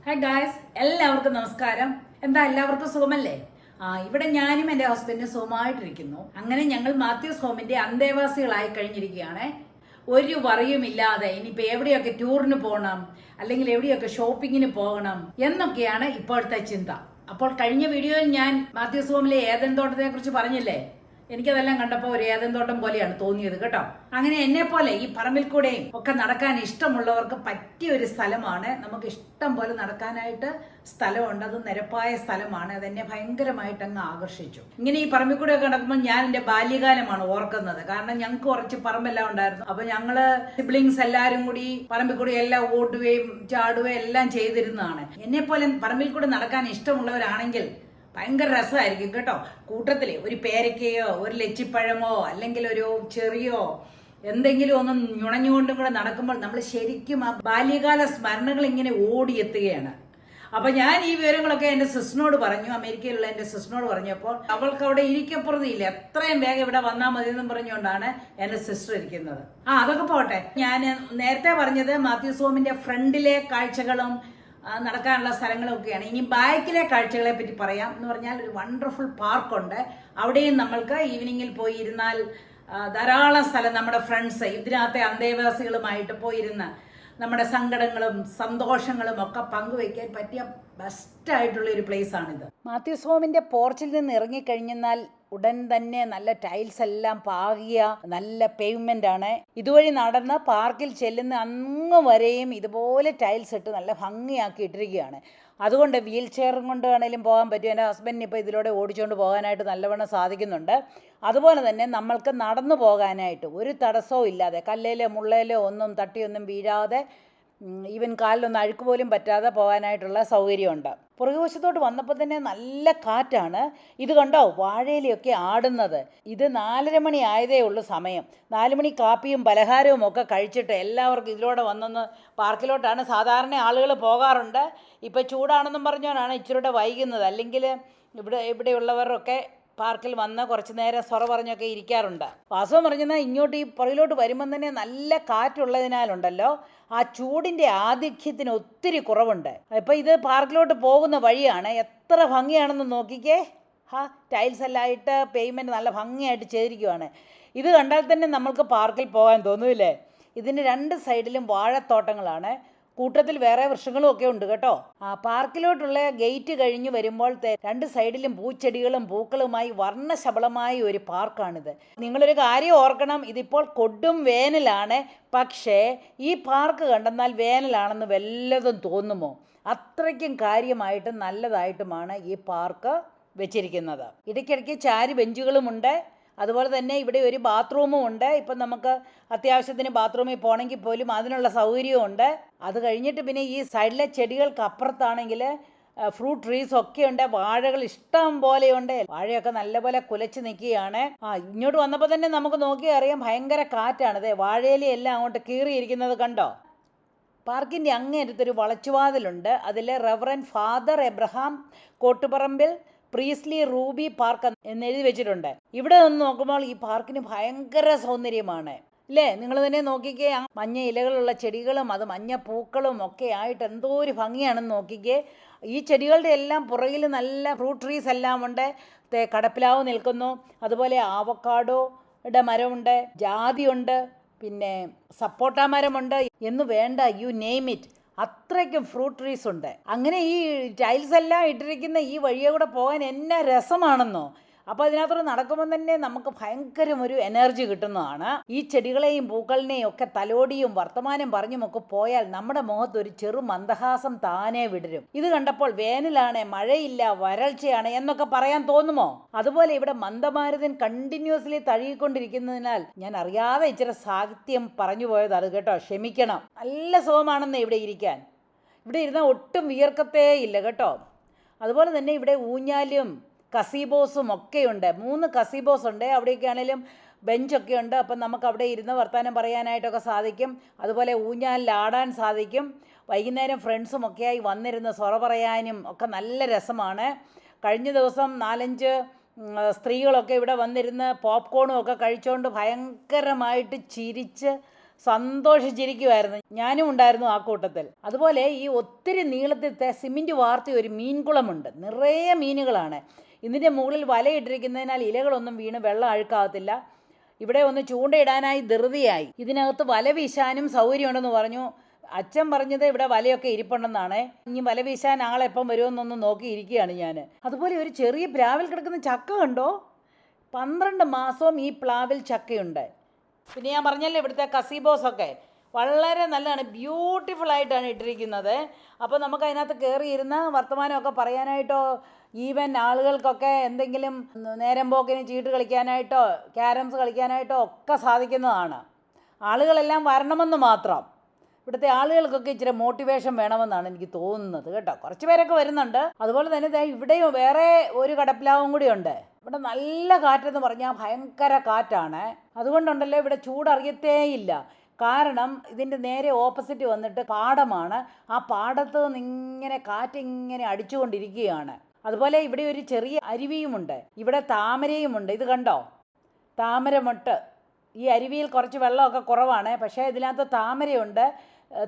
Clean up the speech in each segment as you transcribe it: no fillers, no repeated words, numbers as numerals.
Hi guys, എല്ലാവർക്കും നമസ്കാരം. എന്താ എല്ലാവർക്കും സുഖമല്ലേ? ഇവിടെ ഞാനും എൻ്റെ ഹസ്ബൻഡും സുഖമായിട്ടിരിക്കുന്നു. അങ്ങനെ ഞങ്ങൾ മാത്യൂസ് ഹോമിന്റെ അന്തേവാസികളായി കഴിഞ്ഞിരിക്കുകയാണ്. ഒരു വറിയുമില്ലാതെ ഇനിയിപ്പോൾ എവിടെയൊക്കെ ടൂറിന് പോകണം, അല്ലെങ്കിൽ എവിടെയൊക്കെ ഷോപ്പിങ്ങിന് പോകണം എന്നൊക്കെയാണ് ഇപ്പോഴത്തെ ചിന്ത. അപ്പോൾ കഴിഞ്ഞ വീഡിയോയിൽ ഞാൻ മാത്യൂസ് ഹോമിലെ ഏദൻ തോട്ടത്തെ കുറിച്ച് പറഞ്ഞില്ലേ? എനിക്കതെല്ലാം കണ്ടപ്പോൾ ഒരു ഏദൻ തോട്ടം പോലെയാണ് തോന്നിയത് കേട്ടോ. അങ്ങനെ എന്നെ പോലെ ഈ പറമ്പിൽ കൂടെയും ഒക്കെ നടക്കാൻ ഇഷ്ടമുള്ളവർക്ക് പറ്റിയ ഒരു സ്ഥലമാണ്. നമുക്ക് ഇഷ്ടം പോലെ നടക്കാനായിട്ട് സ്ഥലമുണ്ട്. അത് നിരപ്പായ സ്ഥലമാണ്. അതെന്നെ ഭയങ്കരമായിട്ട് അങ്ങ് ആകർഷിച്ചു. ഇങ്ങനെ ഈ പറമ്പിൽ കൂടെ ഒക്കെ നടക്കുമ്പോൾ ഞാൻ എൻ്റെ ബാല്യകാലമാണ് ഓർക്കുന്നത്. കാരണം ഞങ്ങൾക്ക് കുറച്ച് പറമ്പെല്ലാം ഉണ്ടായിരുന്നു. അപ്പൊ ഞങ്ങള് സിബ്ലിങ്സ് എല്ലാവരും കൂടി പറമ്പിൽ കൂടി എല്ലാം ഓടുകയും ചാടുകയും എല്ലാം ചെയ്തിരുന്നതാണ്. എന്നെ പോലെ പറമ്പിൽ കൂടെ നടക്കാൻ ഇഷ്ടമുള്ളവരാണെങ്കിൽ ഭയങ്കര രസമായിരിക്കും കേട്ടോ. കൂട്ടത്തില് ഒരു പേരക്കയോ ഒരു ലച്ചിപ്പഴമോ അല്ലെങ്കിൽ ഒരു ചെറിയോ എന്തെങ്കിലും ഒന്ന് ഞുണഞ്ഞുകൊണ്ടും കൂടെ നടക്കുമ്പോൾ നമ്മൾ ശരിക്കും ആ ബാല്യകാല സ്മരണകൾ ഇങ്ങനെ ഓടിയെത്തുകയാണ്. അപ്പൊ ഞാൻ ഈ വിവരങ്ങളൊക്കെ എന്റെ സിസ്റ്ററിനോട് പറഞ്ഞു, അമേരിക്കയിലുള്ള എന്റെ സിസ്റ്ററിനോട് പറഞ്ഞപ്പോൾ അവൾക്ക് അവിടെ ഇരിക്കപ്പുറതിയില്ല, എത്രയും വേഗം ഇവിടെ വന്നാൽ മതി എന്നും പറഞ്ഞുകൊണ്ടാണ് എന്റെ സിസ്റ്റർ ഇരിക്കുന്നത്. അതൊക്കെ പോട്ടെ. ഞാൻ നേരത്തെ പറഞ്ഞത് മാത്യൂസ് ഹോമിന്റെ ഫ്രണ്ടിലെ കാഴ്ചകളും നടക്കാനുള്ള സ്ഥലങ്ങളൊക്കെയാണ്. ഇനി ബാക്കിലെ കാഴ്ചകളെ പറ്റി പറയാം. എന്ന് പറഞ്ഞാൽ ഒരു വണ്ടർഫുൾ പാർക്കുണ്ട്. അവിടെയും നമ്മൾക്ക് ഈവനിങ്ങിൽ പോയി ഇരുന്നാൽ ധാരാളം സ്ഥലം നമ്മുടെ ഫ്രണ്ട്സ് ഇതിനകത്തെ അന്തേവാസികളുമായിട്ട് പോയിരുന്ന് നമ്മുടെ സങ്കടങ്ങളും സന്തോഷങ്ങളും ഒക്കെ പങ്കുവയ്ക്കാൻ പറ്റിയ ബെസ്റ്റ് ആയിട്ടുള്ള ഒരു പ്ലേസ് ആണിത്. മാത്യൂസ് ഹോമിന്റെ പോർച്ചിൽ നിന്ന് ഇറങ്ങിക്കഴിഞ്ഞാൽ ഉടൻ തന്നെ നല്ല ടൈൽസ് എല്ലാം പാകിയ നല്ല പേയ്മെന്റ് ആണ്. ഇതുവഴി നടന്ന് പാർക്കിൽ ചെല്ലുന്ന അങ്ങ് വരെയും ഇതുപോലെ ടൈൽസ് ഇട്ട് നല്ല ഭംഗിയാക്കി ഇട്ടിരിക്കുകയാണ്. അതുകൊണ്ട് വീൽ ചെയറും കൊണ്ട് വേണേലും പോകാൻ പറ്റും. എൻ്റെ ഹസ്ബൻഡിന് ഇപ്പോൾ ഇതിലൂടെ ഓടിച്ചുകൊണ്ട് പോകാനായിട്ട് നല്ലവണ്ണം സാധിക്കുന്നുണ്ട്. അതുപോലെ തന്നെ നമ്മൾക്ക് നടന്നു പോകാനായിട്ട് ഒരു തടസ്സവും ഇല്ലാതെ കല്ലേലോ മുള്ളേലോ ഒന്നും തട്ടിയൊന്നും വീഴാതെ ഈവൻ കാലിലൊന്നും അഴുക്ക് പോലും പറ്റാതെ പോകാനായിട്ടുള്ള സൗകര്യമുണ്ട്. പുറകുവശത്തോട്ട് വന്നപ്പോൾ തന്നെ നല്ല കാറ്റാണ്. ഇത് കണ്ടോ, വാഴയിലൊക്കെ ആടുന്നത്. ഇത് 4:30 മണി ആയതേ ഉള്ളൂ സമയം. 4 മണി കാപ്പിയും പലഹാരവും ഒക്കെ കഴിച്ചിട്ട് എല്ലാവർക്കും ഇതിലൂടെ വന്നൊന്ന് പാർക്കിലോട്ടാണ് സാധാരണ ആളുകൾ പോകാറുണ്ട്. ഇപ്പം ചൂടാണെന്നും പറഞ്ഞുകൊണ്ടാണ് ഇച്ചിരൂടെ വൈകുന്നത്. അല്ലെങ്കിൽ ഇവിടെയുള്ളവരൊക്കെ പാർക്കിൽ വന്ന് കുറച്ച് നേരം സൊറ പറഞ്ഞൊക്കെ ഇരിക്കാറുണ്ട്. വാസവം പറഞ്ഞാൽ ഇങ്ങോട്ട് ഈ പുറകിലോട്ട് വരുമ്പം തന്നെ നല്ല കാറ്റുള്ളതിനാലുണ്ടല്ലോ ആ ചൂടിൻ്റെ ആധിക്യത്തിന് ഒത്തിരി കുറവുണ്ട്. ഇപ്പം ഇത് പാർക്കിലോട്ട് പോകുന്ന വഴിയാണ്. എത്ര ഭംഗിയാണെന്ന് നോക്കിക്കേ. ടൈൽസ് എല്ലാം ആയിട്ട് പേയ്മെൻറ്റ് നല്ല ഭംഗിയായിട്ട് ചെയ്തിരിക്കുവാണ്. ഇത് കണ്ടാൽ തന്നെ നമ്മൾക്ക് പാർക്കിൽ പോകാൻ തോന്നൂല്ലേ? ഇതിന് 2 സൈഡിലും വാഴത്തോട്ടങ്ങളാണ്. കൂട്ടത്തിൽ വേറെ വൃക്ഷങ്ങളും ഒക്കെ ഉണ്ട് കേട്ടോ. പാർക്കിലോട്ടുള്ള ഗേറ്റ് കഴിഞ്ഞ് വരുമ്പോൾ 2 സൈഡിലും പൂച്ചെടികളും പൂക്കളുമായി വർണ്ണശബളമായ ഒരു പാർക്കാണിത്. നിങ്ങളൊരു കാര്യം ഓർക്കണം, ഇതിപ്പോൾ കൊടും വേനലാണ്. പക്ഷേ ഈ പാർക്ക് കണ്ടെന്നാൽ വേനലാണെന്ന് വല്ലതും തോന്നുമോ? അത്രയ്ക്കും കാര്യമായിട്ടും നല്ലതായിട്ടുമാണ് ഈ പാർക്ക് വെച്ചിരിക്കുന്നത്. ഇടയ്ക്കിടയ്ക്ക് ചാരി ബെഞ്ചുകളുമുണ്ട്. അതുപോലെ തന്നെ ഇവിടെ ഒരു ബാത്റൂമും ഉണ്ട്. ഇപ്പം നമുക്ക് അത്യാവശ്യത്തിന് ബാത്റൂമിൽ പോകണമെങ്കിൽ പോലും അതിനുള്ള സൗകര്യവും ഉണ്ട്. അത് കഴിഞ്ഞിട്ട് പിന്നെ ഈ സൈഡിലെ ചെടികൾക്ക് അപ്പുറത്താണെങ്കിൽ ഫ്രൂട്ട് ട്രീസ് ഒക്കെ ഉണ്ട്. വാഴകൾ ഇഷ്ടം പോലെയുണ്ട്. വാഴയൊക്കെ നല്ലപോലെ കുലച്ച് നിൽക്കുകയാണ്. ഇങ്ങോട്ട് വന്നപ്പോൾ തന്നെ നമുക്ക് നോക്കി അറിയാം ഭയങ്കര കാറ്റാണ്. വാഴയിലെല്ലാം അങ്ങോട്ട് കീറിയിരിക്കുന്നത് കണ്ടോ. പാർക്കിൻ്റെ അങ്ങേറ്റത്തൊരു വളച്ചുവാതിലുണ്ട്. അതിൽ reverend father Abraham Kottuparambil Presley Ruby Park എന്നെഴുതി വെച്ചിട്ടുണ്ട്. ഇവിടെ നിന്ന് നോക്കുമ്പോൾ ഈ പാർക്കിന് ഭയങ്കര സൗന്ദര്യമാണ് അല്ലേ? നിങ്ങൾ തന്നെ നോക്കിക്കേ. മഞ്ഞ ഇലകളുള്ള ചെടികളും അത് മഞ്ഞ പൂക്കളും ഒക്കെ ആയിട്ട് എന്തോ ഒരു ഭംഗിയാണെന്ന് നോക്കിക്കേ. ഈ ചെടികളുടെ എല്ലാം പുറകിൽ നല്ല ഫ്രൂട്ട് ട്രീസ് എല്ലാം ഉണ്ട്. കടപ്പിലാവ് നിൽക്കുന്നു. അതുപോലെ ആവക്കാഡോയുടെ മരമുണ്ട്, ജാതിയുണ്ട്, പിന്നെ സപ്പോട്ട മരമുണ്ട് എന്ന് വേണ്ട, യു നെയിം ഇറ്റ്. അത്രയ്ക്കും ഫ്രൂട്ട് ട്രീസ് ഉണ്ട്. അങ്ങനെ ഈ ടൈൽസ് എല്ലാം ഇട്ടിരിക്കുന്ന ഈ വഴിയെ കൂടെ പോകാൻ എന്നാ രസമാണെന്നോ. അപ്പോൾ അതിനകത്തോട് നടക്കുമ്പോൾ തന്നെ നമുക്ക് ഭയങ്കരം ഒരു എനർജി കിട്ടുന്നതാണ്. ഈ ചെടികളെയും പൂക്കളിനെയും ഒക്കെ തലോടിയും വർത്തമാനം പറഞ്ഞുമൊക്കെ പോയാൽ നമ്മുടെ മുഖത്ത് ഒരു ചെറു മന്ദഹാസം താനേ വിടരും. ഇത് കണ്ടപ്പോൾ വേനലാണ്, മഴയില്ല, വരൾച്ചയാണ് എന്നൊക്കെ പറയാൻ തോന്നുമോ? അതുപോലെ ഇവിടെ മന്ദമാരുതൻ കണ്ടിന്യൂസ്ലി തഴുകിക്കൊണ്ടിരിക്കുന്നതിനാൽ ഞാൻ അറിയാതെ ഇച്ചിരി സാഹിത്യം പറഞ്ഞു പോയതാണ് കേട്ടോ, ക്ഷമിക്കണം. നല്ല സുഖമാണെന്ന് ഇവിടെ ഇരിക്കാൻ. ഇവിടെ ഇരുന്നാൽ ഒട്ടും വിയർക്കത്തേ ഇല്ല കേട്ടോ. അതുപോലെ തന്നെ ഇവിടെ ഊഞ്ഞാലും കസീബോസും ഒക്കെയുണ്ട്. 3 കസീബോസ് ഉണ്ട്. അവിടെയൊക്കെ ആണെങ്കിലും ബെഞ്ചൊക്കെ ഉണ്ട്. അപ്പം നമുക്ക് അവിടെ ഇരുന്ന് വർത്തമാനം പറയാനായിട്ടൊക്കെ സാധിക്കും. അതുപോലെ ഊഞ്ഞാലിൽ ആടാൻ സാധിക്കും. വൈകുന്നേരം ഫ്രണ്ട്സും ഒക്കെയായി വന്നിരുന്ന് സൊറ പറയാനും ഒക്കെ നല്ല രസമാണ്. കഴിഞ്ഞ ദിവസം 4-5 സ്ത്രീകളൊക്കെ ഇവിടെ വന്നിരുന്ന് പോപ്കോണും ഒക്കെ കഴിച്ചുകൊണ്ട് ഭയങ്കരമായിട്ട് ചിരിച്ച് സന്തോഷിച്ചിരിക്കുമായിരുന്നു. ഞാനും ഉണ്ടായിരുന്നു ആ കൂട്ടത്തിൽ. അതുപോലെ ഈ ഒത്തിരി നീളത്തിലത്തെ സിമെൻറ്റ് വാർത്ത ഒരു മീൻകുളമുണ്ട്. നിറയെ മീനുകളാണ്. ഇതിൻ്റെ മുകളിൽ വലയിട്ടിരിക്കുന്നതിനാൽ ഇലകളൊന്നും വീണ് വെള്ളം അഴുക്കാകത്തില്ല. ഇവിടെ ഒന്ന് ചൂണ്ടയിടാനായി ധൃതിയായി. ഇതിനകത്ത് വല വീശാനും സൗകര്യമുണ്ടെന്ന് പറഞ്ഞു. അച്ഛൻ പറഞ്ഞത് ഇവിടെ വലയൊക്കെ ഇരിപ്പുണ്ടെന്നാണ്. ഇനി വല വീശാൻ ആളെപ്പം വരുമെന്നൊന്ന് നോക്കിയിരിക്കുകയാണ് ഞാൻ. അതുപോലെ ഒരു ചെറിയ പ്ലാവിൽ കിടക്കുന്ന ചക്ക കണ്ടോ? 12 മാസവും ഈ പ്ലാവിൽ ചക്കയുണ്ട്. പിന്നെ ഞാൻ പറഞ്ഞല്ലോ ഇവിടുത്തെ കസീബോസൊക്കെ വളരെ നല്ലതാണ്, ബ്യൂട്ടിഫുൾ ആയിട്ടാണ് ഇട്ടിരിക്കുന്നത്. അപ്പോൾ നമുക്ക് അതിനകത്ത് കയറിയിരുന്ന് വർത്തമാനമൊക്കെ പറയാനായിട്ടോ ഈവൻ ആളുകൾക്കൊക്കെ എന്തെങ്കിലും നേരം പോക്കിന് ചീട്ട് കളിക്കാനായിട്ടോ ക്യാരംസ് കളിക്കാനായിട്ടോ ഒക്കെ സാധിക്കുന്നതാണ്. ആളുകളെല്ലാം വരണമെന്ന് മാത്രം. ഇവിടുത്തെ ആളുകൾക്കൊക്കെ ഇച്ചിരി മോട്ടിവേഷൻ വേണമെന്നാണ് എനിക്ക് തോന്നുന്നത് കേട്ടോ. കുറച്ച് പേരൊക്കെ വരുന്നുണ്ട്. അതുപോലെ തന്നെ ഇവിടെയും വേറെ ഒരു കടപ്ലാവും കൂടി ഉണ്ട്. ഇവിടെ നല്ല കാറ്റെന്ന് പറഞ്ഞാൽ ഭയങ്കര കാറ്റാണ്. അതുകൊണ്ടുണ്ടല്ലോ ഇവിടെ ചൂടറിയത്തേയില്ല. കാരണം ഇതിൻ്റെ നേരെ ഓപ്പോസിറ്റ് വന്നിട്ട് പാടമാണ്. ആ പാടത്ത് നിന്ന് ഇങ്ങനെ കാറ്റിങ്ങനെ അടിച്ചുകൊണ്ടിരിക്കുകയാണ്. അതുപോലെ ഇവിടെ ഒരു ചെറിയ അരുവിയുമുണ്ട്. ഇവിടെ താമരയുമുണ്ട്. ഇത് കണ്ടോ, താമരമൊട്ട്. ഈ അരുവിയിൽ കുറച്ച് വെള്ളമൊക്കെ കുറവാണ്, പക്ഷേ ഇതിനകത്ത് താമരയുണ്ട്.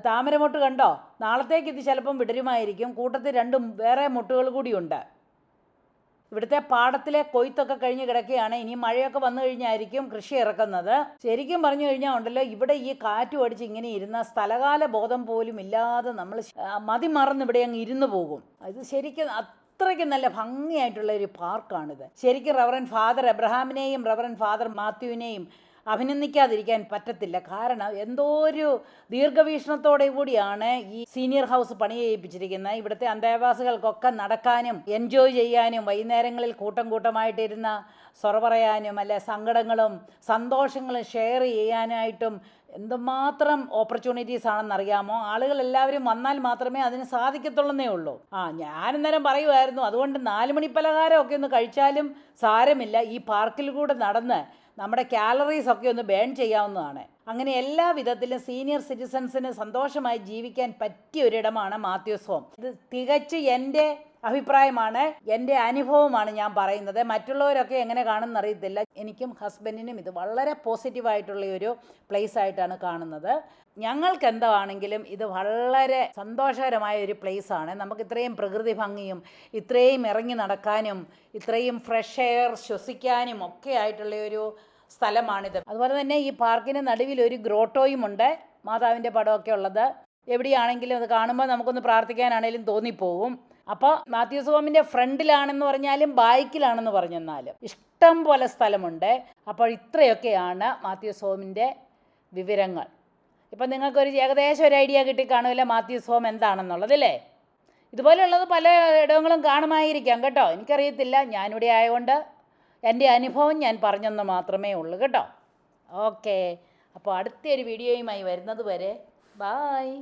താമരമൊട്ട് കണ്ടോ? നാളത്തേക്ക് ഇത് ചിലപ്പം വിടരുമായിരിക്കും. കൂട്ടത്തിൽ 2 വേറെ മൊട്ടുകൾ കൂടിയുണ്ട്. ഇവിടുത്തെ പാടത്തിലെ കൊയ്ത്തൊക്കെ കഴിഞ്ഞ് കിടക്കുകയാണ്. ഇനി മഴയൊക്കെ വന്നു കഴിഞ്ഞായിരിക്കും കൃഷി ഇറക്കുന്നത്. ശരിക്കും പറഞ്ഞു കഴിഞ്ഞാൽ ഉണ്ടല്ലോ, ഇവിടെ ഈ കാറ്റ് അടിച്ച് ഇങ്ങനെ ഇരുന്ന സ്ഥലകാല ബോധം പോലും ഇല്ലാതെ നമ്മൾ മതിമറന്ന് ഇവിടെ അങ്ങ് ഇരുന്ന് പോകും. ഇത് ശരിക്കും അത്രയ്ക്ക് നല്ല ഭംഗിയായിട്ടുള്ള ഒരു പാർക്കാണിത്. ശരിക്കും റവറൻ ഫാദർ എബ്രഹാമിനെയും റവറൻ ഫാദർ മാത്യുവിനെയും അഭിനന്ദിക്കാതിരിക്കാൻ പറ്റത്തില്ല. കാരണം എന്തോ ഒരു ദീർഘവീക്ഷണത്തോടെ കൂടിയാണ് ഈ സീനിയർ ഹൗസ് പണി ചെയ്യിപ്പിച്ചിരിക്കുന്നത്. ഇവിടുത്തെ അന്തേവാസികൾക്കൊക്കെ നടക്കാനും എൻജോയ് ചെയ്യാനും വൈകുന്നേരങ്ങളിൽ കൂട്ടമായിട്ടിരുന്ന് സൊറ പറയാനും അല്ലെ സങ്കടങ്ങളും സന്തോഷങ്ങളും ഷെയർ ചെയ്യാനായിട്ടും എന്തുമാത്രം ഓപ്പർച്യൂണിറ്റീസ് ആണെന്നറിയാമോ. ആളുകൾ എല്ലാവരും വന്നാൽ മാത്രമേ അതിന് സാധിക്കത്തുള്ളന്നേ ഉള്ളൂ. ഞാനിന്നേരം പറയുമായിരുന്നു, അതുകൊണ്ട് 4 മണി പലഹാരമൊക്കെ ഒന്ന് കഴിച്ചാലും സാരമില്ല, ഈ പാർക്കിൽ കൂടെ നടന്ന് നമ്മുടെ കാലറീസൊക്കെ ഒന്ന് ബേൺ ചെയ്യാവുന്നതാണ്. അങ്ങനെ എല്ലാ വിധത്തിലും സീനിയർ സിറ്റിസൺസിന് സന്തോഷമായി ജീവിക്കാൻ പറ്റിയ ഒരിടമാണ് മാത്യൂസ് ഹോം. ഇത് തികച്ച് എൻ്റെ അഭിപ്രായമാണ്, എൻ്റെ അനുഭവമാണ് ഞാൻ പറയുന്നത്. മറ്റുള്ളവരൊക്കെ എങ്ങനെ കാണുമെന്ന് അറിയത്തില്ല. എനിക്കും ഹസ്ബൻഡിനും ഇത് വളരെ പോസിറ്റീവായിട്ടുള്ള ഒരു പ്ലേസ് ആയിട്ടാണ് കാണുന്നത്. ഞങ്ങൾക്ക് എന്താണെങ്കിലും ഇത് വളരെ സന്തോഷകരമായ ഒരു പ്ലേസാണ്. നമുക്ക് ഇത്രയും പ്രകൃതി ഭംഗിയും ഇത്രയും ഇറങ്ങി നടക്കാനും ഇത്രയും ഫ്രഷ് എയർ ശ്വസിക്കാനും ഒക്കെ ആയിട്ടുള്ള ഒരു സ്ഥലമാണിത്. അതുപോലെ തന്നെ ഈ പാർക്കിന് നടുവിൽ ഒരു ഗ്രോട്ടോയുമുണ്ട്, മാതാവിൻ്റെ പടമൊക്കെ ഉള്ളത്. എവിടെയാണെങ്കിലും അത് കാണുമ്പോൾ നമുക്കൊന്ന് പ്രാർത്ഥിക്കാനാണേലും തോന്നിപ്പോവും. അപ്പോൾ മാത്യൂസ് ഹോമിൻ്റെ ഫ്രണ്ടിലാണെന്ന് പറഞ്ഞാലും ബാക്കിലാണെന്ന് പറഞ്ഞെന്നാലും ഇഷ്ടം പോലെ സ്ഥലമുണ്ട്. അപ്പോൾ ഇത്രയൊക്കെയാണ് മാത്യൂസ് ഹോമിൻ്റെ വിവരങ്ങൾ. ഇപ്പം നിങ്ങൾക്കൊരു ഏകദേശം ഒരു ഐഡിയ കിട്ടിക്കാണുമല്ലോ മാത്യൂസ് ഹോം എന്താണെന്നുള്ളത് അല്ലേ. ഇതുപോലെയുള്ളത് പല ഇടങ്ങളും കാണുമായിരിക്കാം കേട്ടോ, എനിക്കറിയത്തില്ല. ഞാനിവിടെ ആയതുകൊണ്ട് എൻ്റെ അനുഭവം ഞാൻ പറഞ്ഞെന്ന് മാത്രമേ ഉള്ളൂ കേട്ടോ. ഓക്കെ, അപ്പോൾ അടുത്തൊരു വീഡിയോയുമായി വരുന്നത് വരെ ബായ്.